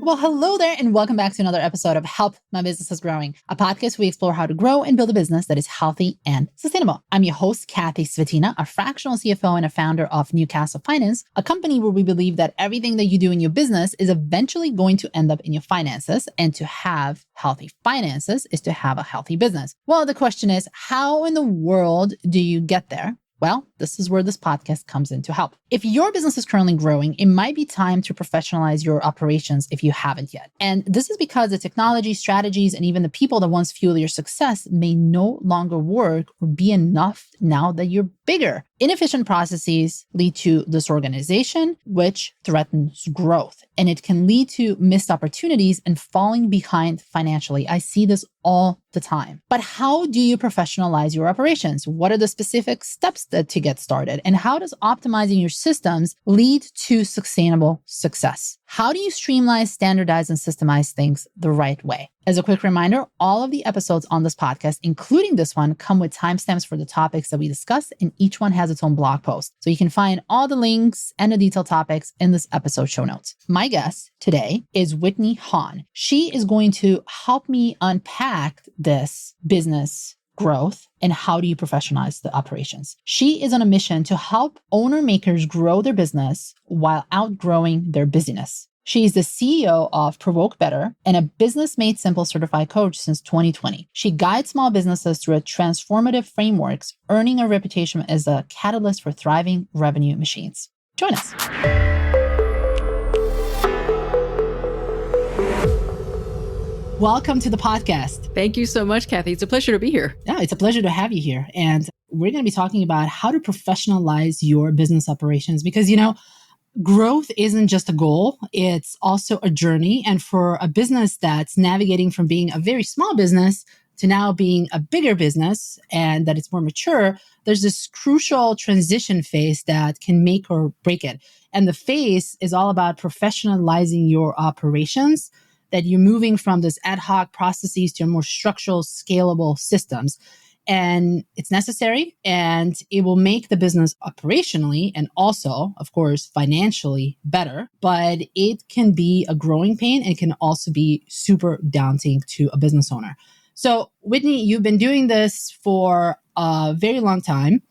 Well, hello there, and welcome back to another episode of Help My Business is Growing, a podcast where we explore how to grow and build a business that is healthy and sustainable. I'm your host, Kathy Svetina, a fractional CFO and a founder of Newcastle Finance, a company where we believe that everything that you do in your business is eventually going to end up in your finances, and to have healthy finances is to have a healthy business. Well, the question is, how in the world do you get there? Well, this is where this podcast comes in to help. If your business is currently growing, it might be time to professionalize your operations if you haven't yet. And this is because the technology, strategies, and even the people that once fuel your success may no longer work or be enough now that you're bigger. Inefficient processes lead to disorganization, which threatens growth. And it can lead to missed opportunities and falling behind financially. I see this all the time. But how do you professionalize your operations? What are the specific steps to get started? And how does optimizing your systems lead to sustainable success? How do you streamline, standardize, and systemize things the right way? As a quick reminder, all of the episodes on this podcast, including this one, come with timestamps for the topics that we discuss, and each one has its own blog post. So you can find all the links and the detailed topics in this episode show notes. My guest today is Whitney Hahn. She is going to help me unpack this business growth and how do you professionalize the operations. She is on a mission to help owner makers grow their business while outgrowing their busyness. She is the CEO of Provoke Better and a Business Made Simple certified coach since 2020. She guides small businesses through a transformative frameworks, earning a reputation as a catalyst for thriving revenue machines. Join us. Welcome to the podcast. Thank you so much, Kathy. It's a pleasure to be here. Yeah, it's a pleasure to have you here. And we're going to be talking about how to professionalize your business operations because, growth isn't just a goal, it's also a journey. And for a business that's navigating from being a very small business to now being a bigger business and that it's more mature, there's this crucial transition phase that can make or break it. And the phase is all about professionalizing your operations, that you're moving from this ad hoc processes to more structural, scalable systems. And it's necessary, and it will make the business operationally and also, of course, financially better. But it can be a growing pain and can also be super daunting to a business owner. So, Whitney, you've been doing this for a very long time,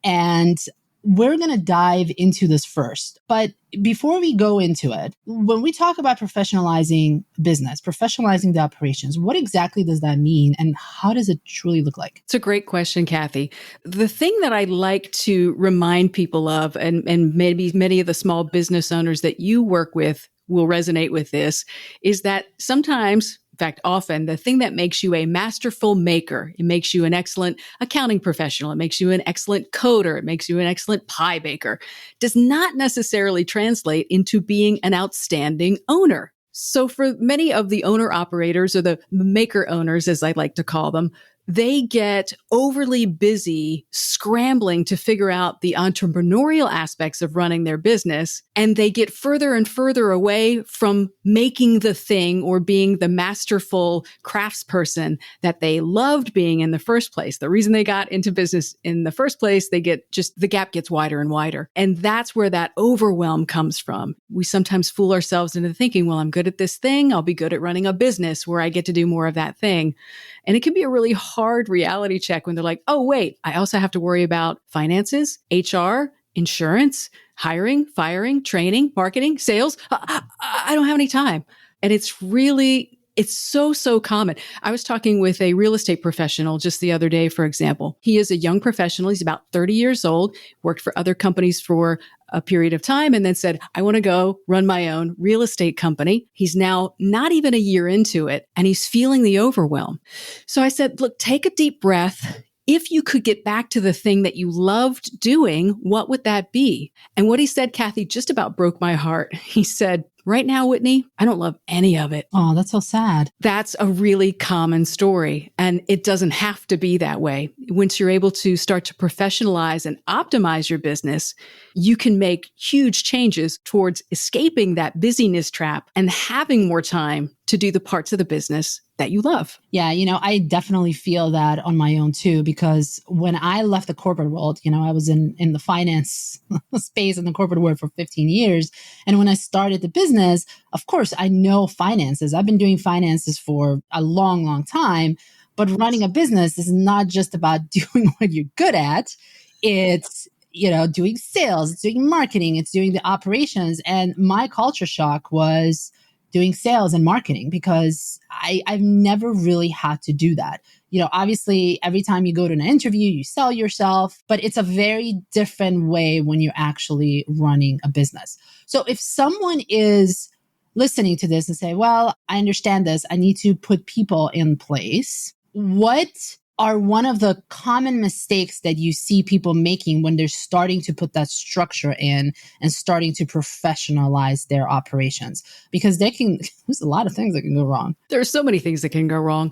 and we're going to dive into this first. But before we go into it, when we talk about professionalizing business, professionalizing the operations, what exactly does that mean and how does it truly look like? It's a great question, Kathy. The thing that I like to remind people of, and maybe many of the small business owners that you work with will resonate with this, is that sometimes, in fact, often, the thing that makes you a masterful maker, it makes you an excellent accounting professional, it makes you an excellent coder, it makes you an excellent pie baker, does not necessarily translate into being an outstanding owner. So for many of the owner operators, or the maker owners, as I like to call them, they get overly busy scrambling to figure out the entrepreneurial aspects of running their business. And they get further and further away from making the thing or being the masterful craftsperson that they loved being in the first place. The reason they got into business in the first place, the gap gets wider and wider. And that's where that overwhelm comes from. We sometimes fool ourselves into thinking, well, I'm good at this thing. I'll be good at running a business where I get to do more of that thing. And it can be a really hard reality check when they're like, oh, wait, I also have to worry about finances, HR, insurance, hiring, firing, training, marketing, sales. I don't have any time. And it's so common. I was talking with a real estate professional just the other day, for example. He is a young professional. He's about 30 years old, worked for other companies for a period of time, and then said, I want to go run my own real estate company. He's now not even a year into it, and he's feeling the overwhelm. So I said, look, take a deep breath. If you could get back to the thing that you loved doing, what would that be? And what he said, Kathy, just about broke my heart. He said, right now, Whitney, I don't love any of it. Oh, that's so sad. That's a really common story. And it doesn't have to be that way. Once you're able to start to professionalize and optimize your business, you can make huge changes towards escaping that busyness trap and having more time to do the parts of the business that you love. Yeah, I definitely feel that on my own too, because when I left the corporate world, I was in the finance space in the corporate world for 15 years. And when I started the business, of course, I know finances. I've been doing finances for a long, long time. But running a business is not just about doing what you're good at. It's, doing sales, it's doing marketing, it's doing the operations. And my culture shock was doing sales and marketing because I've never really had to do that. Obviously, every time you go to an interview, you sell yourself, but it's a very different way when you're actually running a business. So if someone is listening to this and say, well, I understand this, I need to put people in place, what are one of the common mistakes that you see people making when they're starting to put that structure in and starting to professionalize their operations? Because there's a lot of things that can go wrong. There are so many things that can go wrong.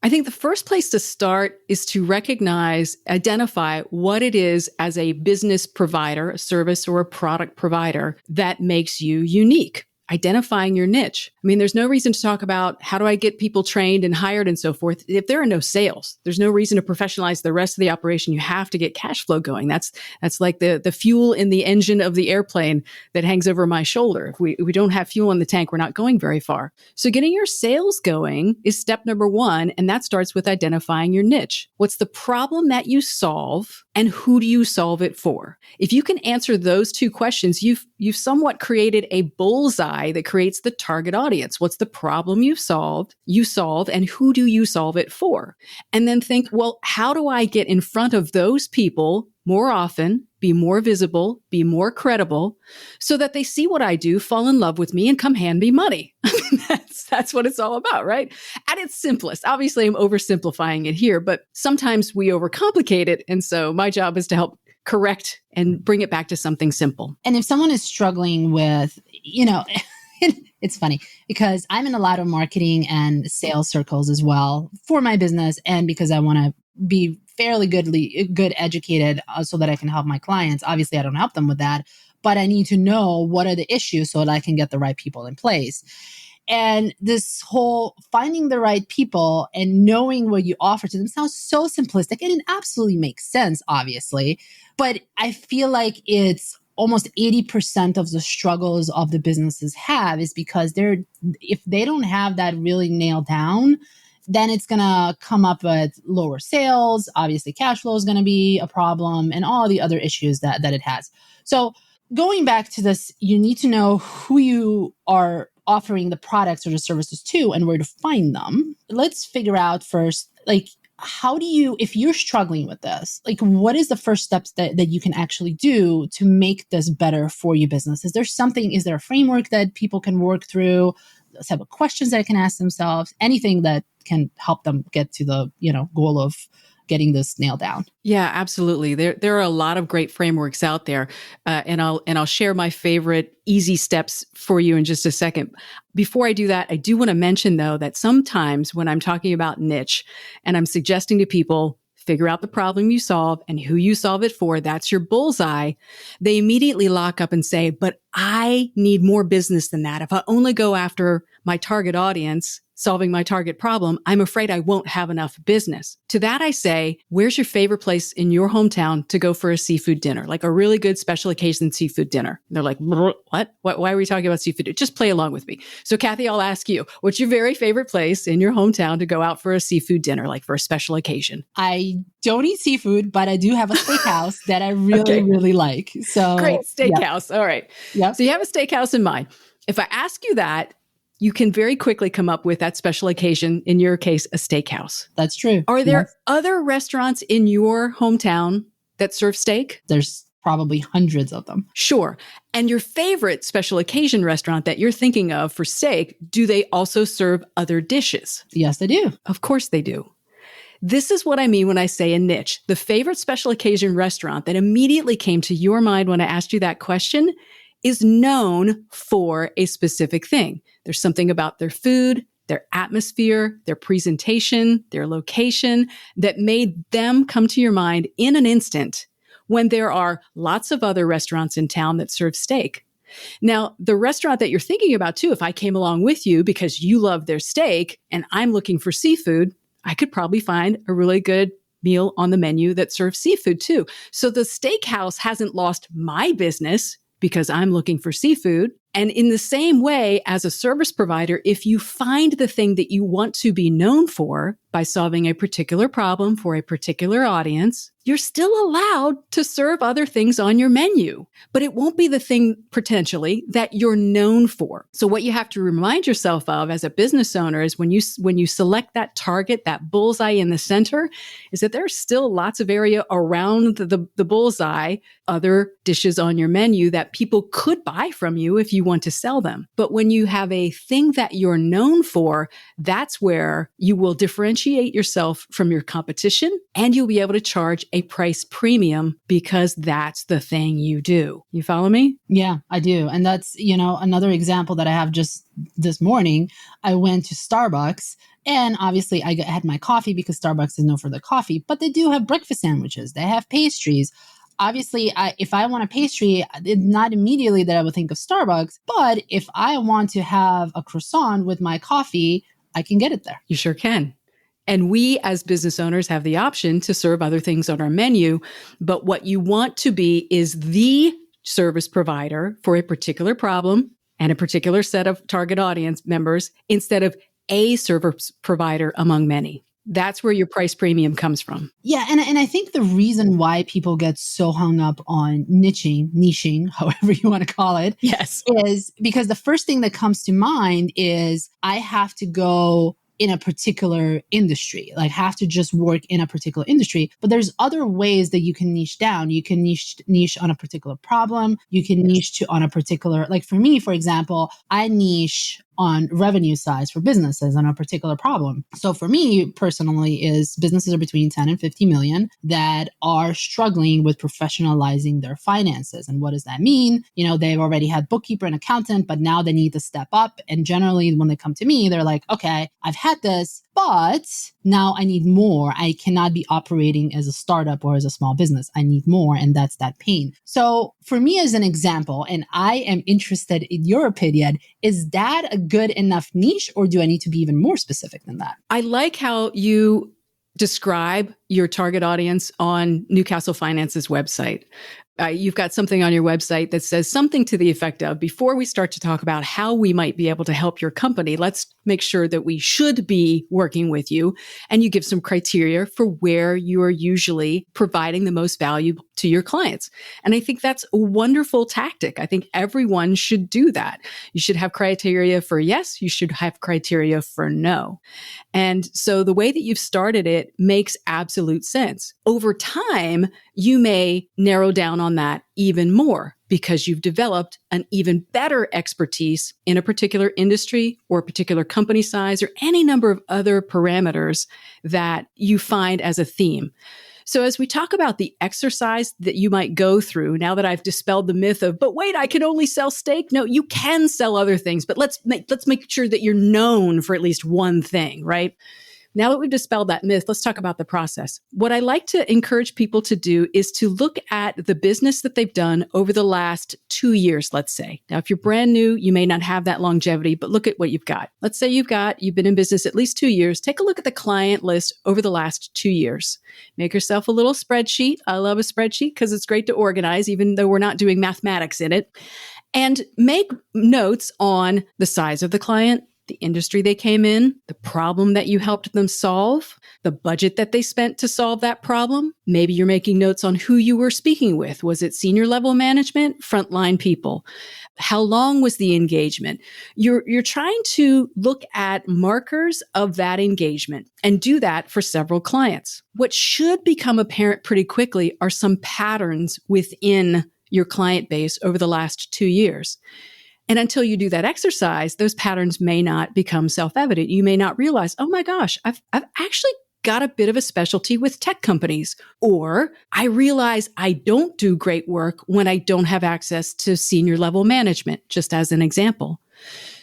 I think the first place to start is to identify what it is as a business provider, a service or a product provider that makes you unique. Identifying your niche. I mean, there's no reason to talk about how do I get people trained and hired and so forth. If there are no sales, there's no reason to professionalize the rest of the operation. You have to get cash flow going. That's like the fuel in the engine of the airplane that hangs over my shoulder. If we don't have fuel in the tank, we're not going very far. So getting your sales going is step number one. And that starts with identifying your niche. What's the problem that you solve and who do you solve it for? If you can answer those two questions, you've somewhat created a bullseye that creates the target audience. What's the problem you solve, and who do you solve it for? And then think, well, how do I get in front of those people more often, be more visible, be more credible, so that they see what I do, fall in love with me, and come hand me money? I mean, that's what it's all about, right? At its simplest. Obviously, I'm oversimplifying it here, but sometimes we overcomplicate it. And so my job is to help correct and bring it back to something simple. And if someone is struggling with, it's funny because I'm in a lot of marketing and sales circles as well for my business. And because I want to be fairly good educated so that I can help my clients. Obviously, I don't help them with that, but I need to know what are the issues so that I can get the right people in place. And this whole finding the right people and knowing what you offer to them sounds so simplistic, and it absolutely makes sense, obviously. But I feel like it's almost 80% of the struggles of the businesses have is because if they don't have that really nailed down, then it's going to come up with lower sales. Obviously, cash flow is going to be a problem and all the other issues that it has. So going back to this, you need to know who you are offering the products or the services to and where to find them. Let's figure out first, how do you, if you're struggling with this, what is the first steps that you can actually do to make this better for your business? Is there a framework that people can work through, a set of questions that they can ask themselves, anything that can help them get to the, goal of getting this nailed down? Yeah, absolutely. There are a lot of great frameworks out there, and I'll share my favorite easy steps for you in just a second. Before I do that, I do want to mention though that sometimes when I'm talking about niche and I'm suggesting to people figure out the problem you solve and who you solve it for, that's your bullseye, they immediately lock up and say, but I need more business than that. If I only go after my target audience, solving my target problem, I'm afraid I won't have enough business. To that I say, where's your favorite place in your hometown to go for a seafood dinner? Like a really good special occasion seafood dinner. And they're like, what? Why are we talking about seafood? Just play along with me. So Kathy, I'll ask you, what's your very favorite place in your hometown to go out for a seafood dinner, like for a special occasion? I don't eat seafood, but I do have a steakhouse that I really, really like. So great, steakhouse. Yeah. All right. Yep. So you have a steakhouse in mind. If I ask you that, you can very quickly come up with that special occasion, in your case, a steakhouse. That's true. Are there other restaurants in your hometown that serve steak? There's probably hundreds of them. Sure. And your favorite special occasion restaurant that you're thinking of for steak, do they also serve other dishes? Yes, they do. Of course they do. This is what I mean when I say a niche. The favorite special occasion restaurant that immediately came to your mind when I asked you that question is known for a specific thing. There's something about their food, their atmosphere, their presentation, their location that made them come to your mind in an instant when there are lots of other restaurants in town that serve steak. Now, the restaurant that you're thinking about too, if I came along with you because you love their steak and I'm looking for seafood, I could probably find a really good meal on the menu that serves seafood too. So the steakhouse hasn't lost my business because I'm looking for seafood. And in the same way, as a service provider, if you find the thing that you want to be known for by solving a particular problem for a particular audience, you're still allowed to serve other things on your menu, but it won't be the thing potentially that you're known for. So what you have to remind yourself of as a business owner is when you select that target, that bullseye in the center, is that there's still lots of area around the bullseye, other dishes on your menu that people could buy from you if you want to sell them. But when you have a thing that you're known for, that's where you will differentiate yourself from your competition and you'll be able to charge a price premium because that's the thing you do. You follow me? Yeah, I do. And that's, another example that I have just this morning. I went to Starbucks and obviously I had my coffee because Starbucks is known for the coffee, but they do have breakfast sandwiches. They have pastries. Obviously, if I want a pastry, it's not immediately that I would think of Starbucks. But if I want to have a croissant with my coffee, I can get it there. You sure can. And we as business owners have the option to serve other things on our menu. But what you want to be is the service provider for a particular problem and a particular set of target audience members instead of a service provider among many. That's where your price premium comes from. Yeah. And I think the reason why people get so hung up on niching, however you want to call it, yes, is because the first thing that comes to mind is I have to go in a particular industry, like have to just work in a particular industry. But there's other ways that you can niche down. You can niche on a particular problem. You can niche on a particular, like for me, for example, I niche on revenue size for businesses on a particular problem. So for me personally is businesses are between 10 and 50 million that are struggling with professionalizing their finances. And what does that mean? They've already had bookkeeper and accountant, but now they need to step up. And generally when they come to me, they're like, okay, I've had this, but now I need more. I cannot be operating as a startup or as a small business. I need more. And that's that pain. So for me as an example, and I am interested in your opinion, is that a good enough niche or do I need to be even more specific than that? I like how you describe your target audience on Newcastle Finance's website. You've got something on your website that says something to the effect of, before we start to talk about how we might be able to help your company, let's make sure that we should be working with you. And you give some criteria for where you are usually providing the most value to your clients. And I think that's a wonderful tactic. I think everyone should do that. You should have criteria for yes, you should have criteria for no. And so the way that you've started it makes absolute sense. Over time, you may narrow down on that even more because you've developed an even better expertise in a particular industry or a particular company size or any number of other parameters that you find as a theme. So as we talk about the exercise that you might go through, now that I've dispelled the myth of, but wait, I can only sell steak. No, you can sell other things, but let's make sure that you're known for at least one thing, right? Now that we've dispelled that myth, let's talk about the process. What I like to encourage people to do is to look at the business that they've done over the last 2 years, let's say. Now, if you're brand new, you may not have that longevity, but look at what you've got. Let's say you've been in business at least 2 years. Take a look at the client list over the last 2 years. Make yourself a little spreadsheet. I love a spreadsheet because it's great to organize, even though we're not doing mathematics in it. And make notes on the size of the client, the industry they came in, the problem that you helped them solve, the budget that they spent to solve that problem. Maybe you're making notes on who you were speaking with. Was it senior level management, frontline people? How long was the engagement? You're trying to look at markers of that engagement and do that for several clients. What should become apparent pretty quickly are some patterns within your client base over the last 2 years. And until you do that exercise, those patterns may not become self-evident. You may not realize, oh my gosh, I've actually got a bit of a specialty with tech companies. Or I realize I don't do great work when I don't have access to senior level management, just as an example.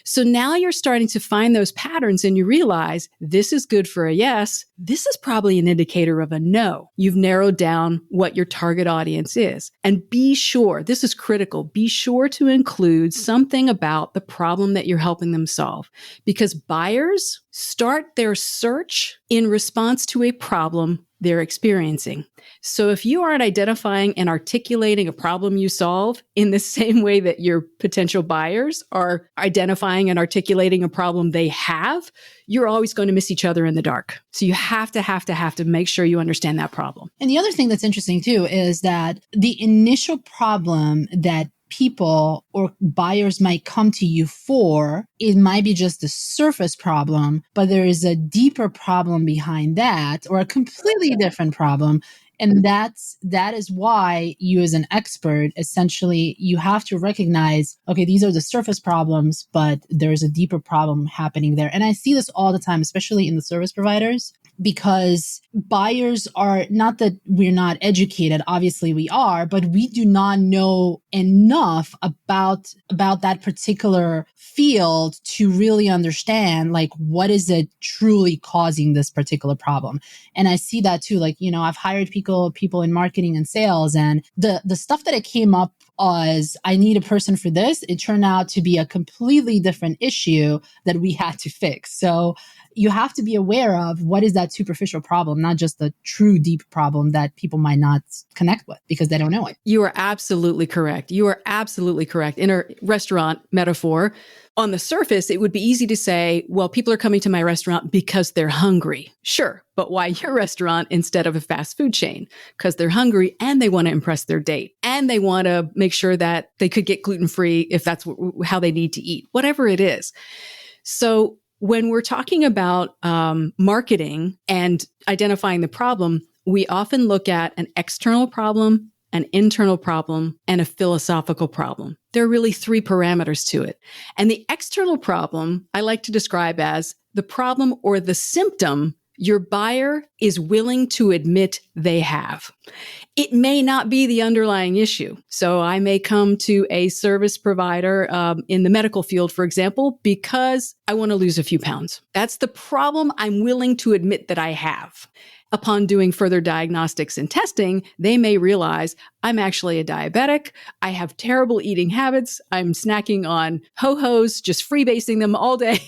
So now you're starting to find those patterns and you realize this is good for a yes. This is probably an indicator of a no. You've narrowed down what your target audience is. And be sure, this is critical, be sure to include something about the problem that you're helping them solve, because buyers start their search in response to a problem they're experiencing. So if you aren't identifying and articulating a problem you solve in the same way that your potential buyers are identifying and articulating a problem they have, you're always going to miss each other in the dark. So you have to make sure you understand that problem. And the other thing that's interesting too is that the initial problem that people or buyers might come to you for, it might be just a surface problem, but there is a deeper problem behind that, or a completely different problem. And that is why you as an expert, essentially, you have to recognize, okay, these are the surface problems, but there's a deeper problem happening there. And I see this all the time, especially in the service providers, because buyers are, not that we're not educated, obviously we are, but we do not know enough about that particular field to really understand, like, what is it truly causing this particular problem. And I see that too. Like, I've hired people in marketing and sales, and the stuff that it came up as, I need a person for this, it turned out to be a completely different issue that we had to fix. So you have to be aware of what is that superficial problem, not just the true deep problem that people might not connect with because they don't know it. You are absolutely correct. In a restaurant metaphor, on the surface, it would be easy to say, well, people are coming to my restaurant because they're hungry. Sure. But why your restaurant instead of a fast food chain? Because they're hungry and they want to impress their date. And they want to make sure that they could get gluten-free if that's how they need to eat, whatever it is. So when we're talking about marketing and identifying the problem, we often look at an external problem, an internal problem, and a philosophical problem. There are really three parameters to it. And the external problem, I like to describe as the problem or the symptom your buyer is willing to admit they have. It may not be the underlying issue. So I may come to a service provider in the medical field, for example, because I want to lose a few pounds. That's the problem I'm willing to admit that I have. Upon doing further diagnostics and testing, they may realize I'm actually a diabetic. I have terrible eating habits. I'm snacking on Ho-Hos, just freebasing them all day.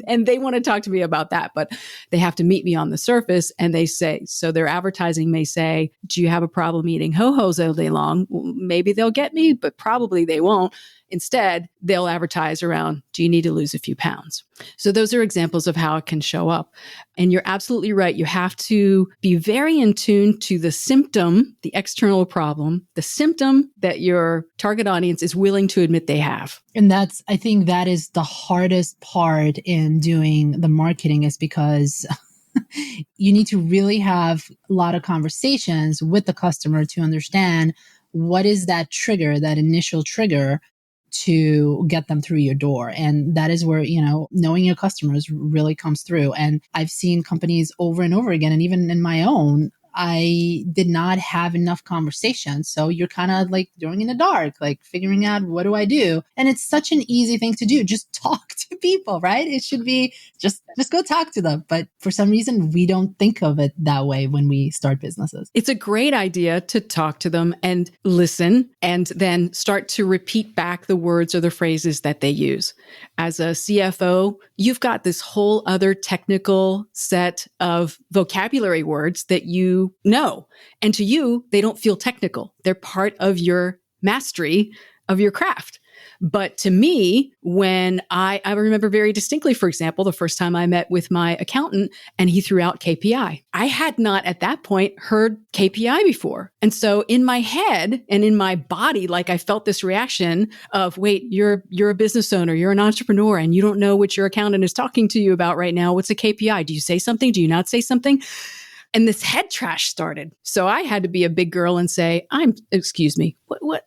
and they want to talk to me about that, but they have to meet me on the surface. And they say, so their advertising may say, do you have a problem eating Ho-Hos all day long? Well, maybe they'll get me, but probably they won't. Instead, they'll advertise around, do you need to lose a few pounds? So those are examples of how it can show up. And you're absolutely right. You have to be very in tune to the symptom, the external problem, the symptom that your target audience is willing to admit they have. And I think that is the hardest part in doing the marketing, is because you need to really have a lot of conversations with the customer to understand what is that trigger, that initial trigger, to get them through your door. And that is where, knowing your customers really comes through. And I've seen companies over and over again, and even in my own, I did not have enough conversations. So you're kind of like going in the dark, like figuring out, what do I do? And it's such an easy thing to do. Just talk to people, right? It should be just go talk to them. But for some reason, we don't think of it that way when we start businesses. It's a great idea to talk to them and listen, and then start to repeat back the words or the phrases that they use. As a CFO, you've got this whole other technical set of vocabulary words that you know. And to you, they don't feel technical. They're part of your mastery of your craft. But to me, when I remember very distinctly, for example, the first time I met with my accountant and he threw out KPI. I had not at that point heard KPI before. And so in my head and in my body, like, I felt this reaction of, wait, you're a business owner, you're an entrepreneur, and you don't know what your accountant is talking to you about right now. What's a KPI? Do you say something? Do you not say something? And this head trash started. So I had to be a big girl and say, excuse me,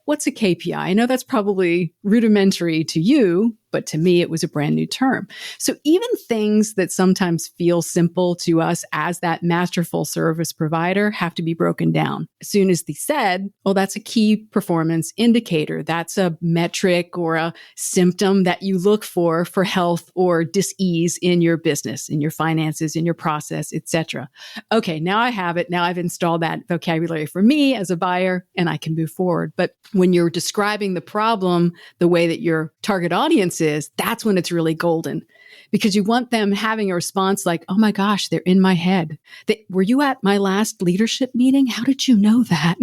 what's a KPI? I know that's probably rudimentary to you, but to me, it was a brand new term. So even things that sometimes feel simple to us as that masterful service provider have to be broken down. As soon as they said, well, that's a key performance indicator. That's a metric or a symptom that you look for health or dis-ease in your business, in your finances, in your process, etc. Okay, now I have it. Now I've installed that vocabulary for me as a buyer and I can move forward. But when you're describing the problem the way that your target audience is, that's when it's really golden because you want them having a response like, oh my gosh, they're in my head. Were you at my last leadership meeting? How did you know that?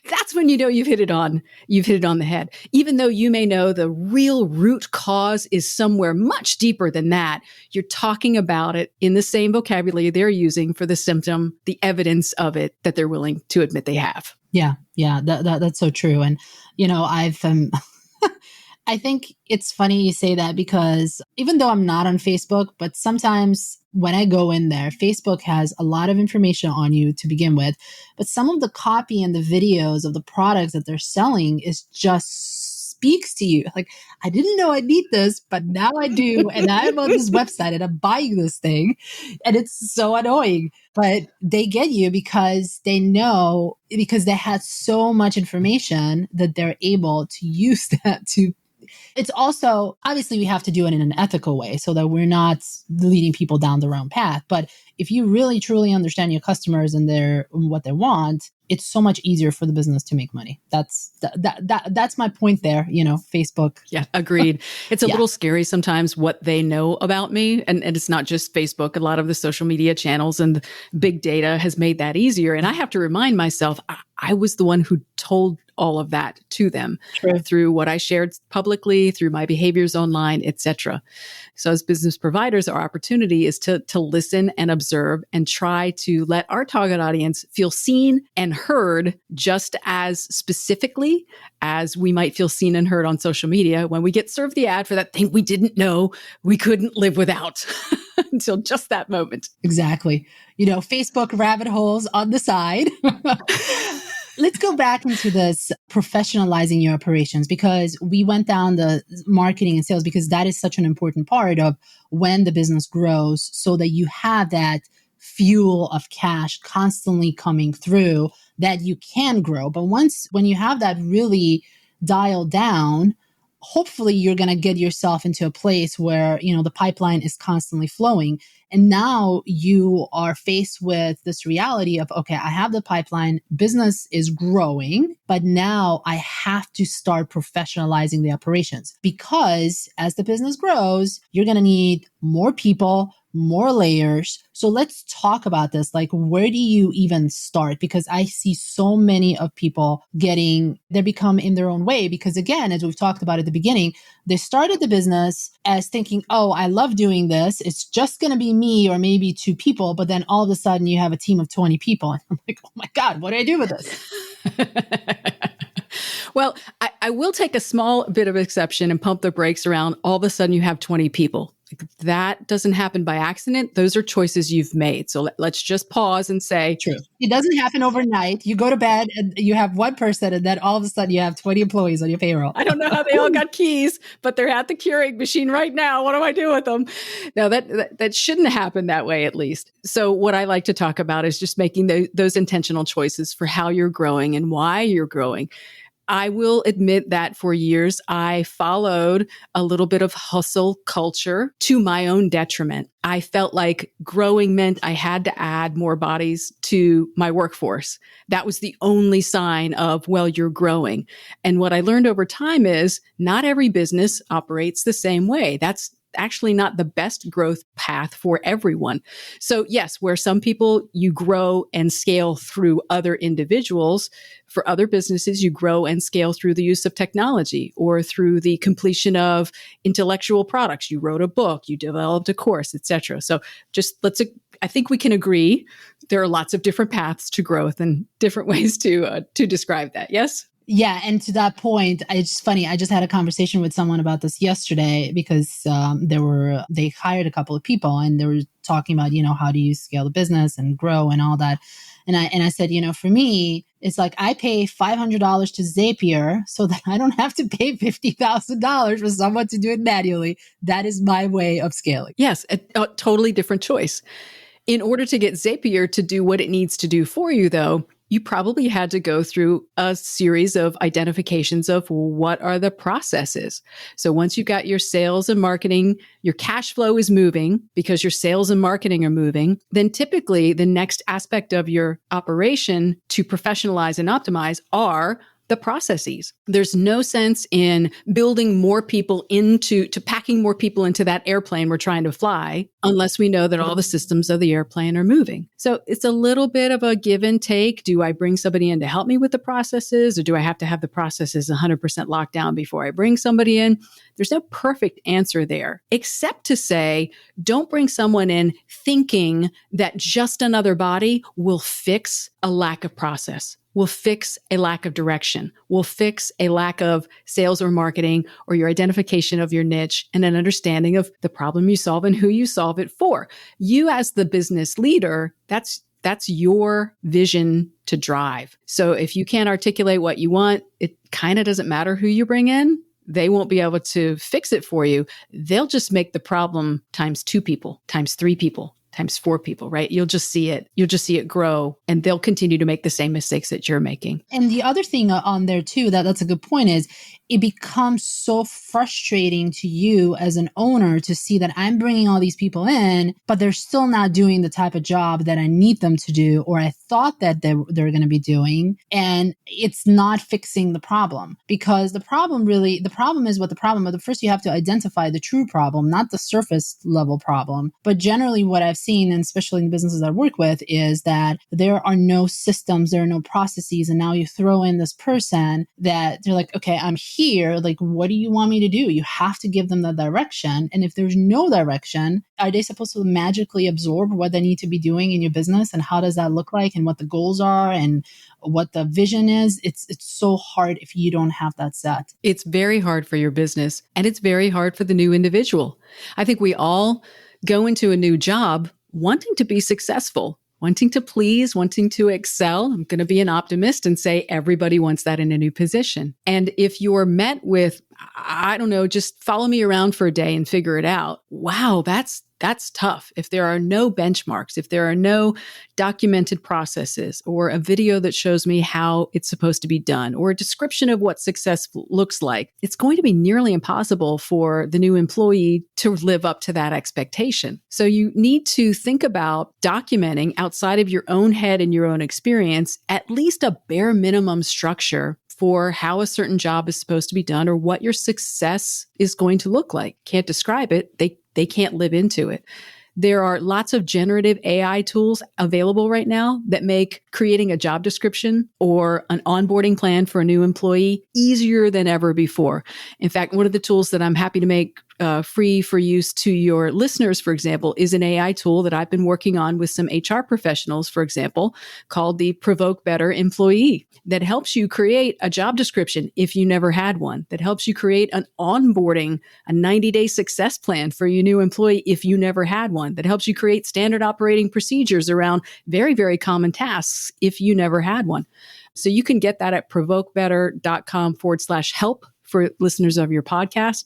That's when you know you've hit it on the head. Even though you may know the real root cause is somewhere much deeper than that, you're talking about it in the same vocabulary they're using for the symptom, the evidence of it that they're willing to admit they have. Yeah, that's so true. And, I've, I think it's funny you say that because even though I'm not on Facebook, but sometimes when I go in there, Facebook has a lot of information on you to begin with, but some of the copy and the videos of the products that they're selling is just speaks to you. Like, I didn't know I need this, but now I do. And I'm on this website and I'm buying this thing. And it's so annoying. But they get you because they know, because they had so much information that they're able to use that to. It's also, obviously, we have to do it in an ethical way so that we're not leading people down the wrong path. But if you really, truly understand your customers and what they want, it's so much easier for the business to make money. That's my point there, Facebook. Yeah, agreed. It's a little scary sometimes what they know about me. And it's not just Facebook. A lot of the social media channels and big data has made that easier. And I have to remind myself, I was the one who told all of that to them through what I shared publicly, through my behaviors online, etc. So as business providers, our opportunity is to listen and observe and try to let our target audience feel seen and heard just as specifically as we might feel seen and heard on social media when we get served the ad for that thing we didn't know we couldn't live without until just that moment. Exactly. Facebook rabbit holes on the side. Let's go back into this professionalizing your operations, because we went down the marketing and sales because that is such an important part of when the business grows, so that you have that fuel of cash constantly coming through that you can grow. But when you have that really dialed down, hopefully you're going to get yourself into a place where, the pipeline is constantly flowing. And now you are faced with this reality of, okay, I have the pipeline, business is growing, but now I have to start professionalizing the operations, because as the business grows, you're going to need more people, more layers. So let's talk about this. Like, where do you even start? Because I see so many of people they become in their own way. Because again, as we've talked about at the beginning, they started the business as thinking, oh, I love doing this. It's just going to be me or maybe two people. But then all of a sudden you have a team of 20 people. And I'm like, oh my God, what do I do with this? Well, I will take a small bit of exception and pump the brakes around all of a sudden you have 20 people. That doesn't happen by accident. Those are choices you've made. So let's just pause and say, true. It doesn't happen overnight. You go to bed and you have one person, and then all of a sudden you have 20 employees on your payroll. I don't know how they all got keys, but they're at the Keurig machine right now. What do I do with them? Now that shouldn't happen that way, at least. So what I like to talk about is just making those intentional choices for how you're growing and why you're growing. I will admit that for years, I followed a little bit of hustle culture to my own detriment. I felt like growing meant I had to add more bodies to my workforce. That was the only sign of, well, you're growing. And what I learned over time is not every business operates the same way. That's actually not the best growth path for everyone. So yes, where some people you grow and scale through other individuals, for other businesses you grow and scale through the use of technology or through the completion of intellectual products. You wrote a book, you developed a course, etc. So I think we can agree there are lots of different paths to growth and different ways to describe that. Yes? Yeah. And to that point, it's funny. I just had a conversation with someone about this yesterday because they hired a couple of people and they were talking about, how do you scale the business and grow and all that. And I said, for me, It's like I pay $500 to Zapier so that I don't have to pay $50,000 for someone to do it manually. That is my way of scaling. Yes, a totally different choice. In order to get Zapier to do what it needs to do for you, though, you probably had to go through a series of identifications of what are the processes. So once you got your sales and marketing, your cash flow is moving because your sales and marketing are moving, then typically the next aspect of your operation to professionalize and optimize are the processes. There's no sense in building more people to packing more people into that airplane we're trying to fly unless we know that all the systems of the airplane are moving. So it's a little bit of a give and take. Do I bring somebody in to help me with the processes, or do I have to have the processes 100% locked down before I bring somebody in? There's no perfect answer there, except to say, don't bring someone in thinking that just another body will fix a lack of process, will fix a lack of direction, will fix a lack of sales or marketing or your identification of your niche and an understanding of the problem you solve and who you solve it for. You as the business leader, that's your vision to drive. So if you can't articulate what you want, it kind of doesn't matter who you bring in. They won't be able to fix it for you. They'll just make the problem times 2 people, times 3 people, times 4 people, right? You'll just see it grow, and they'll continue to make the same mistakes that you're making. And the other thing on there too, that's a good point, is it becomes so frustrating to you as an owner to see that I'm bringing all these people in, but they're still not doing the type of job that I need them to do, or I thought that they're going to be doing. And it's not fixing the problem, because the problem is what the problem is. First, you have to identify the true problem, not the surface level problem. But generally what I've seen, and especially in the businesses I work with, is that there are no systems, there are no processes. And now you throw in this person that they're like, okay, I'm here. Like, what do you want me to do? You have to give them the direction. And if there's no direction, are they supposed to magically absorb what they need to be doing in your business? And how does that look like? And what the goals are and what the vision is? It's so hard if you don't have that set. It's very hard for your business, and it's very hard for the new individual. I think we all go into a new job wanting to be successful, wanting to please, wanting to excel. I'm going to be an optimist and say everybody wants that in a new position. And if you're met with, I don't know, just follow me around for a day and figure it out. Wow, that's tough. If there are no benchmarks, if there are no documented processes or a video that shows me how it's supposed to be done or a description of what success looks like, it's going to be nearly impossible for the new employee to live up to that expectation. So you need to think about documenting outside of your own head and your own experience, at least a bare minimum structure for how a certain job is supposed to be done or what your success is going to look like. Can't describe it. They can't live into it. There are lots of generative AI tools available right now that make creating a job description or an onboarding plan for a new employee easier than ever before. In fact, one of the tools that I'm happy to make free for use to your listeners, for example, is an AI tool that I've been working on with some HR professionals, for example, called the Provoke Better Employee, that helps you create a job description if you never had one, that helps you create an onboarding, a 90-day success plan for your new employee if you never had one, that helps you create standard operating procedures around very, very common tasks if you never had one. So you can get that at provokebetter.com/help for listeners of your podcast.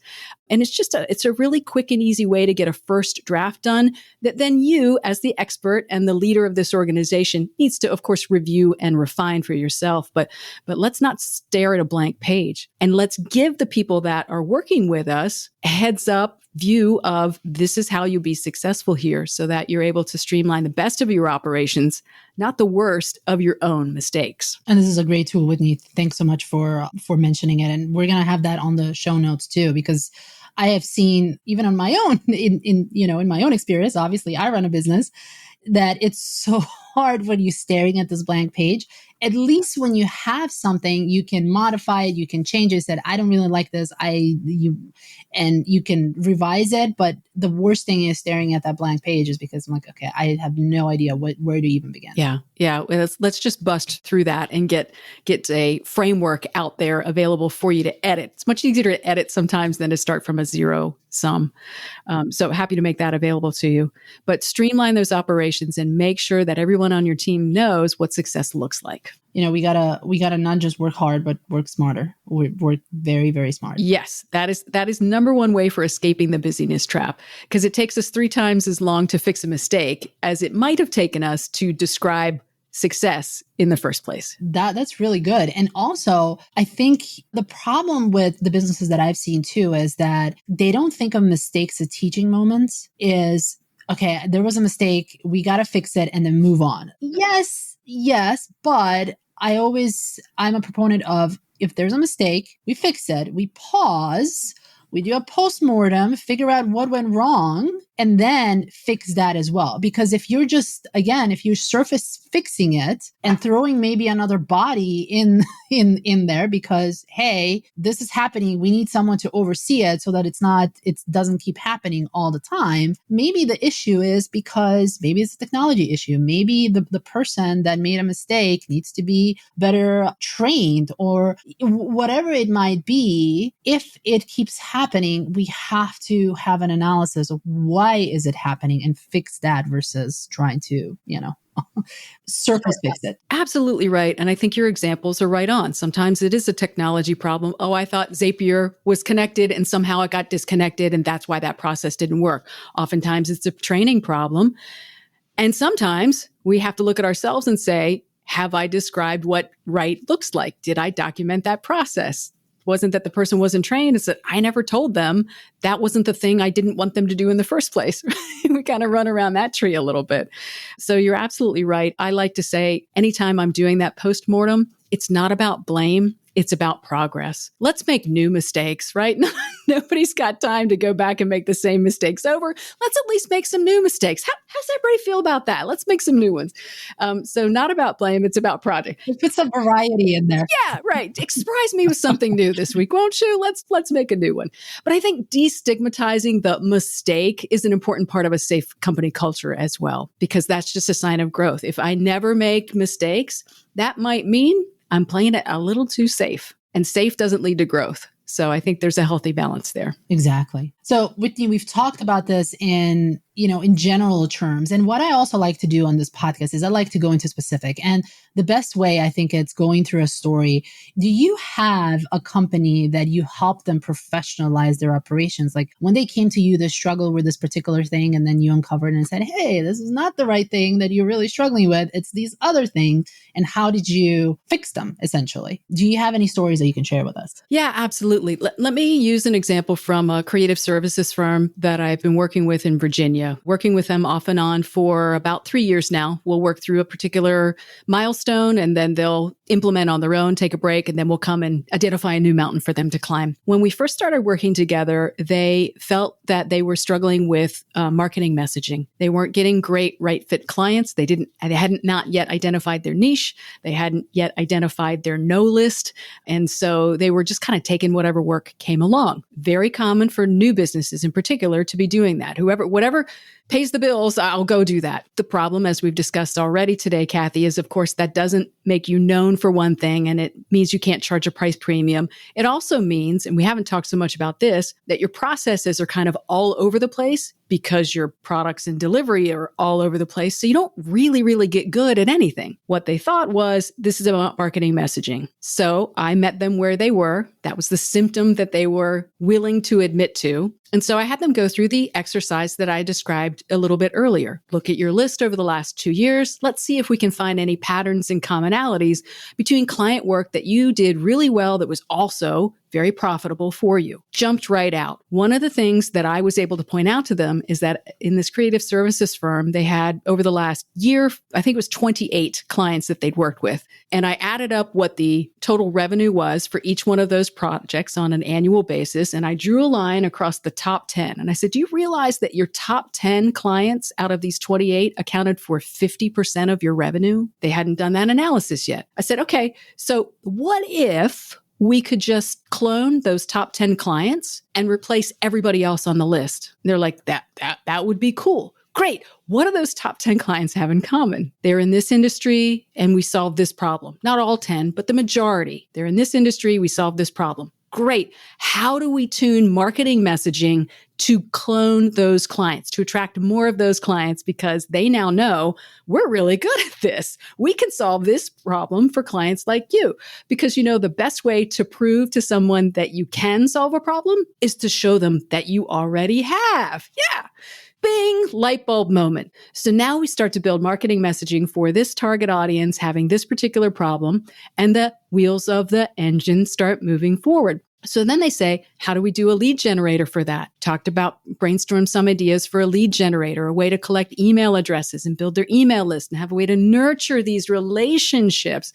And it's a really quick and easy way to get a first draft done that then you, as the expert and the leader of this organization, needs to, of course, review and refine for yourself. But let's not stare at a blank page, and let's give the people that are working with us a heads up view of this is how you'll be successful here, so that you're able to streamline the best of your operations, not the worst of your own mistakes. And this is a great tool, Whitney. Thanks so much for mentioning it. And we're going to have that on the show notes too, because I have seen, even on my own, in my own experience, obviously I run a business, that it's so hard when you're staring at this blank page. At least when you have something, you can modify it, you can change it, said, I don't really like this, and you can revise it. But the worst thing is staring at that blank page, is because I'm like, okay, I have no idea where to even begin. Yeah. Let's just bust through that and get a framework out there available for you to edit. It's much easier to edit sometimes than to start from a zero sum. So happy to make that available to you. But streamline those operations and make sure that everyone on your team knows what success looks like. We gotta not just work hard, but work smarter. Work very, very smart. Yes, that is number one way for escaping the busyness trap, because it takes us 3 times as long to fix a mistake as it might have taken us to describe success in the first place. That's really good. And also, I think the problem with the businesses that I've seen too is that they don't think of mistakes as teaching moments. Is, okay, there was a mistake, we got to fix it and then move on. Yes, but I'm a proponent of, if there's a mistake, we fix it, we pause, we do a postmortem, figure out what went wrong, and then fix that as well. Because if you're surface fixing it and throwing maybe another body in there because, hey, this is happening, we need someone to oversee it so that it doesn't keep happening all the time. Maybe the issue is because maybe it's a technology issue. Maybe the person that made a mistake needs to be better trained, or whatever it might be. If it keeps happening, we have to have an analysis of why is it happening and fix that versus trying to, surface fix it. Absolutely right. And I think your examples are right on. Sometimes it is a technology problem. Oh, I thought Zapier was connected and somehow it got disconnected, and that's why that process didn't work. Oftentimes it's a training problem. And sometimes we have to look at ourselves and say, have I described what right looks like? Did I document that process? Wasn't that the person wasn't trained, it's that I never told them that wasn't the thing I didn't want them to do in the first place. We kind of run around that tree a little bit. So you're absolutely right. I like to say, anytime I'm doing that postmortem, it's not about blame. It's about progress. Let's make new mistakes, right? Nobody's got time to go back and make the same mistakes over. Let's at least make some new mistakes. How's everybody feel about that? Let's make some new ones. So not about blame, it's about project. Put some variety in there. Yeah, right. Surprise me with something new this week, won't you? Let's make a new one. But I think destigmatizing the mistake is an important part of a safe company culture as well, because that's just a sign of growth. If I never make mistakes, that might mean I'm playing it a little too safe, and safe doesn't lead to growth. So I think there's a healthy balance there. Exactly. So Whitney, we've talked about this in general terms. And what I also like to do on this podcast is I like to go into specific. And the best way, I think, it's going through a story. Do you have a company that you help them professionalize their operations? Like when they came to you, they struggled with this particular thing, and then you uncovered and said, hey, this is not the right thing that you're really struggling with. It's these other things. And how did you fix them, essentially? Do you have any stories that you can share with us? Yeah, absolutely. Let me use an example from a creative services firm that I've been working with in Virginia. Working with them off and on for about 3 years now. We'll work through a particular milestone, and then they'll implement on their own, take a break, and then we'll come and identify a new mountain for them to climb. When we first started working together, they felt that they were struggling with marketing messaging. They weren't getting great right fit clients. They hadn't not yet identified their niche. They hadn't yet identified their no list. And so they were just kind of taking whatever work came along. Very common for new businesses in particular to be doing that. Whatever pays the bills, I'll go do that. The problem, as we've discussed already today, Kathy, is of course that doesn't make you known for one thing, and it means you can't charge a price premium. It also means, and we haven't talked so much about this, that your processes are kind of all over the place because your products and delivery are all over the place. So you don't really get good at anything. What they thought was, this is about marketing messaging. So I met them where they were. That was the symptom that they were willing to admit to. And so I had them go through the exercise that I described a little bit earlier. Look at your list over the last 2 years. Let's see if we can find any patterns and commonalities between client work that you did really well that was also very profitable for you. Jumped right out. One of the things that I was able to point out to them is that in this creative services firm, they had over the last year, I think it was 28 clients that they'd worked with. And I added up what the total revenue was for each one of those projects on an annual basis. And I drew a line across the top 10. And I said, do you realize that your top 10 clients out of these 28 accounted for 50% of your revenue? They hadn't done that analysis yet. I said, okay, so what if we could just clone those top 10 clients and replace everybody else on the list? And they're like, that would be cool. Great. What do those top 10 clients have in common? They're in this industry and we solve this problem. Not all 10, but the majority. They're in this industry, we solve this problem. Great. How do we tune marketing messaging to clone those clients, to attract more of those clients because they now know we're really good at this. We can solve this problem for clients like you. Because the best way to prove to someone that you can solve a problem is to show them that you already have. Yeah. Bing, light bulb moment. So now we start to build marketing messaging for this target audience having this particular problem, and the wheels of the engine start moving forward. So then they say, how do we do a lead generator for that? Talked about brainstorm some ideas for a lead generator, a way to collect email addresses and build their email list and have a way to nurture these relationships.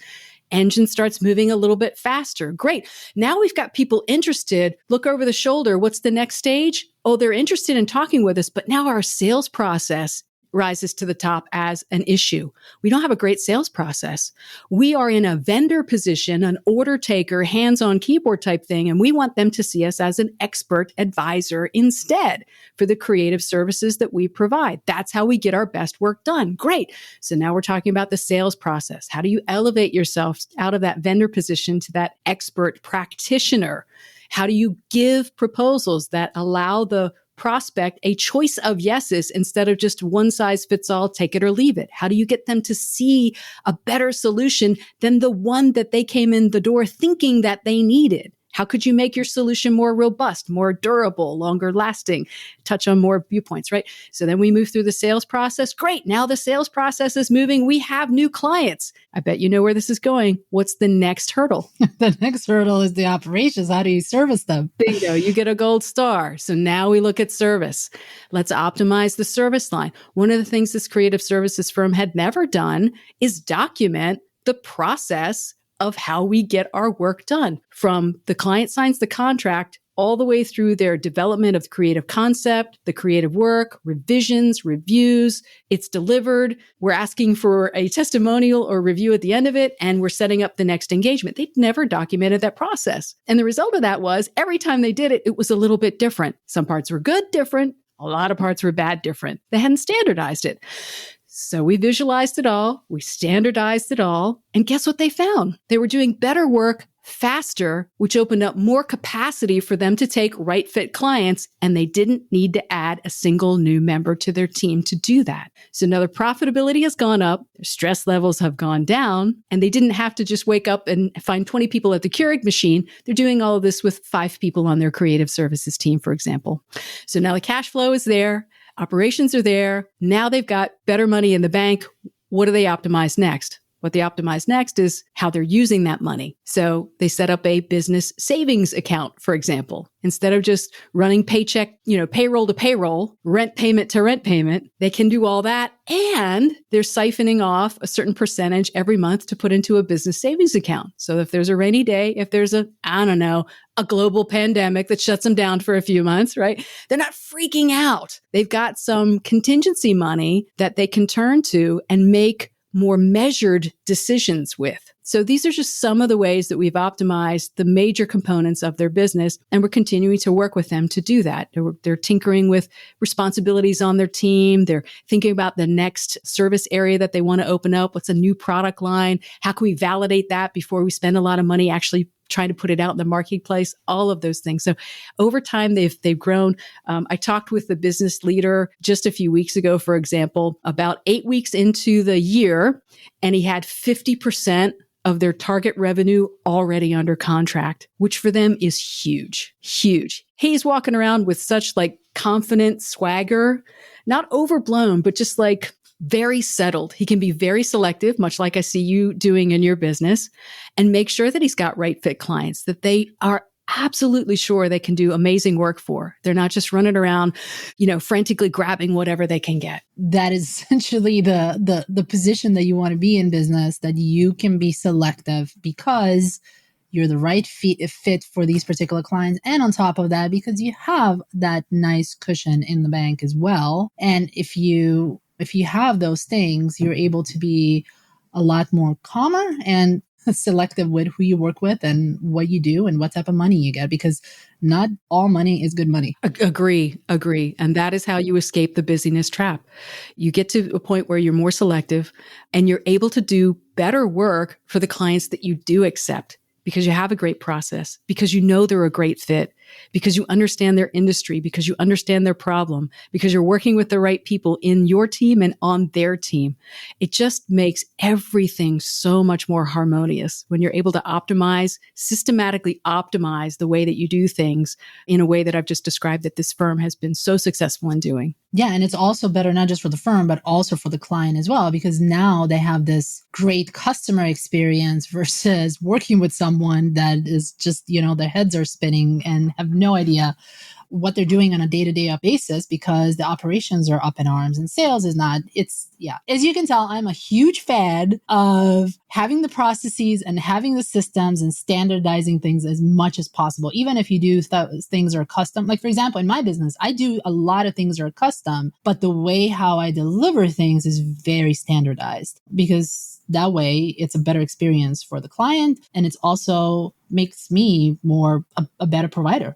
Engine starts moving a little bit faster. Great. Now we've got people interested. Look over the shoulder. What's the next stage? Oh, they're interested in talking with us, but now our sales process rises to the top as an issue. We don't have a great sales process. We are in a vendor position, an order taker, hands-on keyboard type thing, and we want them to see us as an expert advisor instead for the creative services that we provide. That's how we get our best work done. Great. So now we're talking about the sales process. How do you elevate yourself out of that vendor position to that expert practitioner? How do you give proposals that allow the prospect a choice of yeses instead of just one size fits all, take it or leave it? How do you get them to see a better solution than the one that they came in the door thinking that they needed? How could you make your solution more robust, more durable, longer lasting? Touch on more viewpoints, right? So then we move through the sales process. Great. Now the sales process is moving. We have new clients. I bet you know where this is going. What's the next hurdle? The next hurdle is the operations. How do you service them? Bingo. You get a gold star. So now we look at service. Let's optimize the service line. One of the things this creative services firm had never done is document the process of how we get our work done, from the client signs the contract all the way through their development of the creative concept, the creative work, revisions, reviews. It's delivered. We're asking for a testimonial or review at the end of it, and we're setting up the next engagement. They'd never documented that process. And the result of that was every time they did it, it was a little bit different. Some parts were good, different. A lot of parts were bad, different. They hadn't standardized it. So we visualized it all, we standardized it all, and guess what they found? They were doing better work faster, which opened up more capacity for them to take right fit clients, and they didn't need to add a single new member to their team to do that. So now their profitability has gone up, their stress levels have gone down, and they didn't have to just wake up and find 20 people at the Keurig machine. They're doing all of this with 5 people on their creative services team, for example. So now the cash flow is there. Operations are there. Now they've got better money in the bank. What do they optimize next? What they optimize next is how they're using that money. So they set up a business savings account, for example. Instead of just running paycheck, payroll to payroll, rent payment to rent payment, they can do all that. And they're siphoning off a certain percentage every month to put into a business savings account. So if there's a rainy day, if there's a global pandemic that shuts them down for a few months, right? They're not freaking out. They've got some contingency money that they can turn to and make more measured decisions with. So these are just some of the ways that we've optimized the major components of their business, and we're continuing to work with them to do that. They're tinkering with responsibilities on their team. They're thinking about the next service area that they want to open up. What's a new product line? How can we validate that before we spend a lot of money actually trying to put it out in the marketplace, all of those things. So over time, they've grown. I talked with the business leader just a few weeks ago, for example, about 8 weeks into the year, and he had 50% of their target revenue already under contract, which for them is huge, huge. He's walking around with such confident swagger, not overblown, but just very settled. He can be very selective, much like I see you doing in your business, and make sure that he's got right fit clients that they are absolutely sure they can do amazing work for. They're not just running around, frantically grabbing whatever they can get. That is essentially the position that you want to be in business, that you can be selective because you're the right fit for these particular clients. And on top of that, because you have that nice cushion in the bank as well. And if you have those things, you're able to be a lot more calmer and selective with who you work with and what you do and what type of money you get, because not all money is good money. Agree. And that is how you escape the busyness trap. You get to a point where you're more selective and you're able to do better work for the clients that you do accept, because you have a great process, because you know they're a great fit, because you understand their industry, because you understand their problem, because you're working with the right people in your team and on their team. It just makes everything so much more harmonious when you're able to optimize, systematically optimize the way that you do things in a way that I've just described that this firm has been so successful in doing. Yeah. And it's also better, not just for the firm, but also for the client as well, because now they have this great customer experience versus working with someone that is just, their heads are spinning and have no idea what they're doing on a day-to-day basis because the operations are up in arms and sales is not. As you can tell, I'm a huge fan of having the processes and having the systems and standardizing things as much as possible. Even if you do things are custom, like for example, in my business, I do a lot of things that are custom, but the way how I deliver things is very standardized because that way it's a better experience for the client. And it's also makes me more a better provider,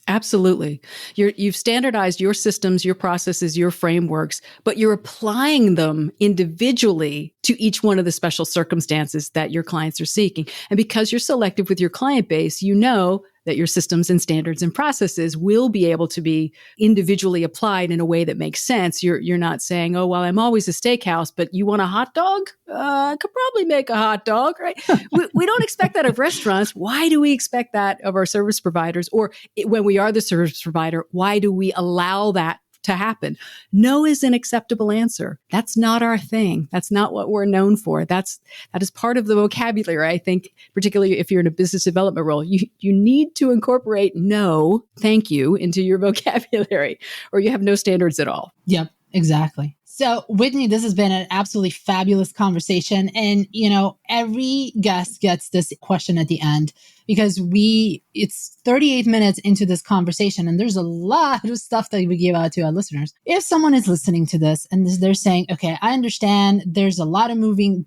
Absolutely. You've standardized your systems, your processes, your frameworks, but you're applying them individually to each one of the special circumstances that your clients are seeking. And because you're selective with your client base, you know that your systems and standards and processes will be able to be individually applied in a way that makes sense. You're not saying, oh, well, I'm always a steakhouse, but you want a hot dog? I could probably make a hot dog, right? we don't expect that of restaurants. Why do we expect that of our service providers? Or when we are the service provider, why do we allow that to happen? No is an acceptable answer. That's not our thing. That's not what we're known for. That is part of the vocabulary. I think, particularly if you're in a business development role, you need to incorporate no, thank you into your vocabulary, or you have no standards at all. Yep, exactly. So, Whitney, this has been an absolutely fabulous conversation. And, every guest gets this question at the end because it's 38 minutes into this conversation and there's a lot of stuff that we give out to our listeners. If someone is listening to this and they're saying, okay, I understand there's a lot of moving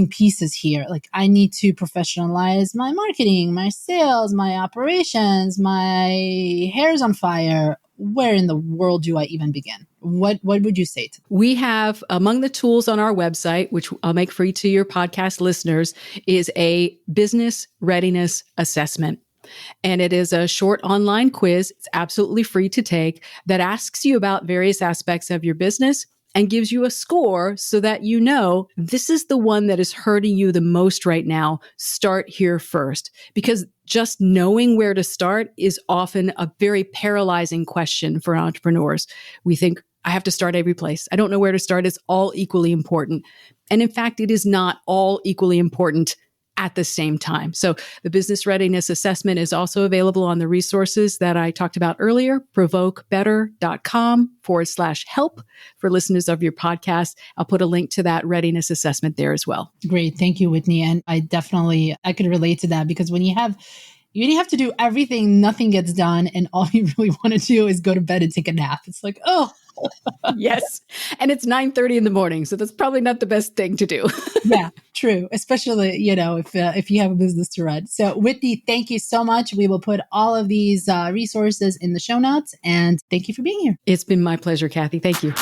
pieces here. Like I need to professionalize my marketing, my sales, my operations, my hair's on fire. Where in the world do I even begin? What would you say to them? We have among the tools on our website, which I'll make free to your podcast listeners, is a business readiness assessment. And it is a short online quiz. It's absolutely free to take that asks you about various aspects of your business and gives you a score so that you know this is the one that is hurting you the most right now. Start here first. Because just knowing where to start is often a very paralyzing question for entrepreneurs. We think, I have to start every place. I don't know where to start. It's all equally important. And in fact, it is not all equally important at the same time. So the business readiness assessment is also available on the resources that I talked about earlier, provokebetter.com/help for listeners of your podcast. I'll put a link to that readiness assessment there as well. Great. Thank you, Whitney. And I could relate to that because when you have to do everything, nothing gets done. And all you really want to do is go to bed and take a nap. It's like, oh, yes. And it's 9:30 in the morning. So that's probably not the best thing to do. Yeah, true. Especially, if you have a business to run. So Whitney, thank you so much. We will put all of these resources in the show notes. And thank you for being here. It's been my pleasure, Kathy. Thank you.